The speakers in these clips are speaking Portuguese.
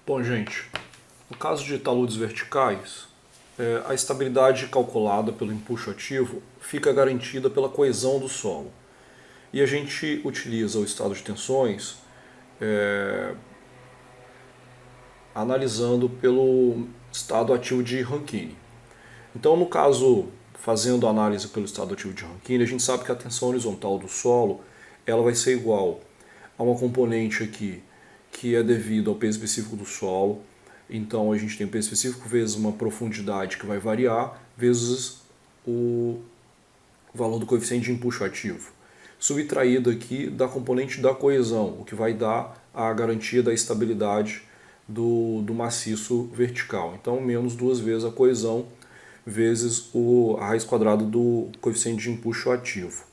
Bom, gente, no caso de taludes verticais, a estabilidade calculada pelo empuxo ativo fica garantida pela coesão do solo. E a gente utiliza o estado de tensões analisando pelo estado ativo de Rankine. Então, no caso, fazendo a análise pelo estado ativo de Rankine, a gente sabe que a tensão horizontal do solo ela vai ser igual a uma componente aqui que é devido ao peso específico do solo. Então a gente tem o peso específico vezes uma profundidade que vai variar, vezes o valor do coeficiente de empuxo ativo. Subtraído aqui da componente da coesão, o que vai dar a garantia da estabilidade do maciço vertical. Então menos duas vezes a coesão vezes a raiz quadrada do coeficiente de empuxo ativo.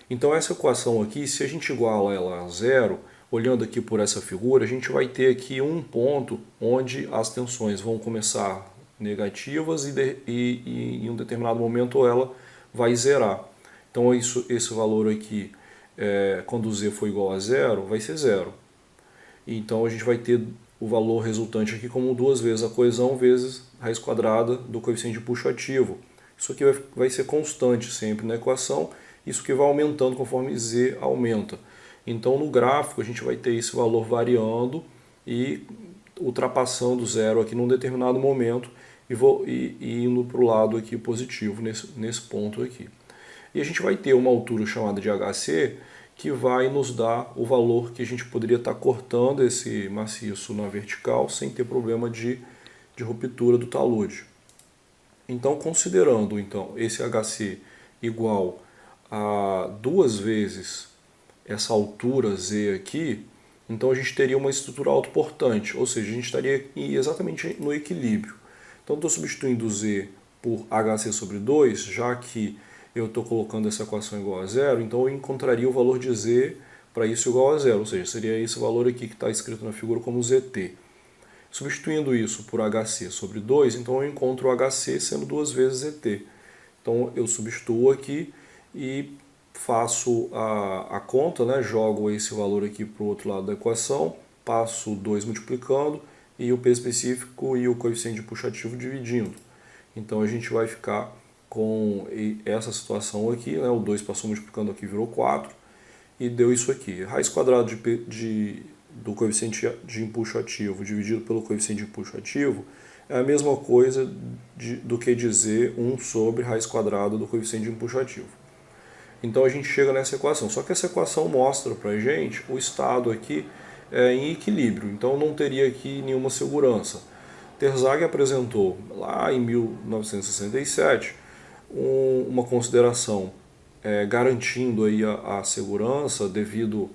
Então essa equação aqui, se a gente iguala ela a zero, olhando aqui por essa figura, a gente vai ter aqui um ponto onde as tensões vão começar negativas e em um determinado momento ela vai zerar. Então esse valor aqui, quando z for igual a zero, vai ser zero. Então a gente vai ter o valor resultante aqui como duas vezes a coesão vezes a raiz quadrada do coeficiente de empuxo ativo. Isso aqui vai ser constante sempre na equação, isso que vai aumentando conforme z aumenta. Então no gráfico a gente vai ter esse valor variando e ultrapassando zero aqui num determinado momento e indo para o lado aqui positivo nesse ponto aqui. E a gente vai ter uma altura chamada de HC que vai nos dar o valor que a gente poderia estar cortando esse maciço na vertical sem ter problema de ruptura do talude. Então, considerando esse HC igual a duas vezes essa altura Z aqui, então a gente teria uma estrutura autoportante, ou seja, a gente estaria exatamente no equilíbrio. Então estou substituindo Z por HC sobre 2, já que eu estou colocando essa equação igual a zero, então eu encontraria o valor de Z para isso igual a zero, ou seja, seria esse valor aqui que está escrito na figura como ZT. Substituindo isso por HC sobre 2, então eu encontro o HC sendo duas vezes ZT. Então eu substituo aqui e faço a conta, né? Jogo esse valor aqui para o outro lado da equação, passo 2 multiplicando e o P específico e o coeficiente de puxativo dividindo. Então a gente vai ficar com essa situação aqui, né? O 2 passou multiplicando aqui, virou 4 e deu isso aqui. Raiz quadrada do coeficiente de empuxo ativo dividido pelo coeficiente de empuxo ativo é a mesma coisa do que dizer 1 sobre raiz quadrada do coeficiente de empuxo ativo. Então a gente chega nessa equação, só que essa equação mostra para a gente o estado aqui em equilíbrio, então não teria aqui nenhuma segurança. Terzaghi apresentou lá em 1967 uma consideração garantindo aí a segurança devido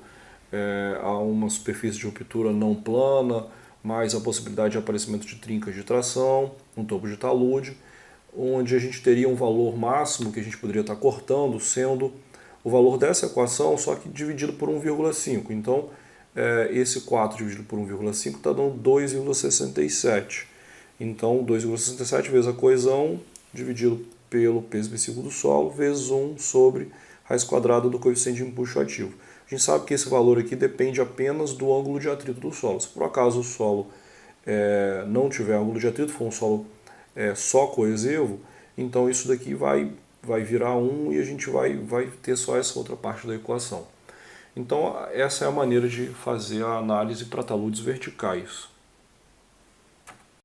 a uma superfície de ruptura não plana, mais a possibilidade de aparecimento de trincas de tração, um topo de talude, onde a gente teria um valor máximo que a gente poderia estar cortando, sendo o valor dessa equação, só que dividido por 1,5. Então, esse 4 dividido por 1,5 está dando 2,67. Então, 2,67 vezes a coesão, dividido pelo peso específico do solo, vezes 1 sobre raiz quadrada do coeficiente de empuxo ativo. A gente sabe que esse valor aqui depende apenas do ângulo de atrito do solo. Se por acaso o solo não tiver ângulo de atrito, for um solo só coesivo, então isso daqui vai virar 1 e a gente vai ter só essa outra parte da equação. Então essa é a maneira de fazer a análise para taludes verticais.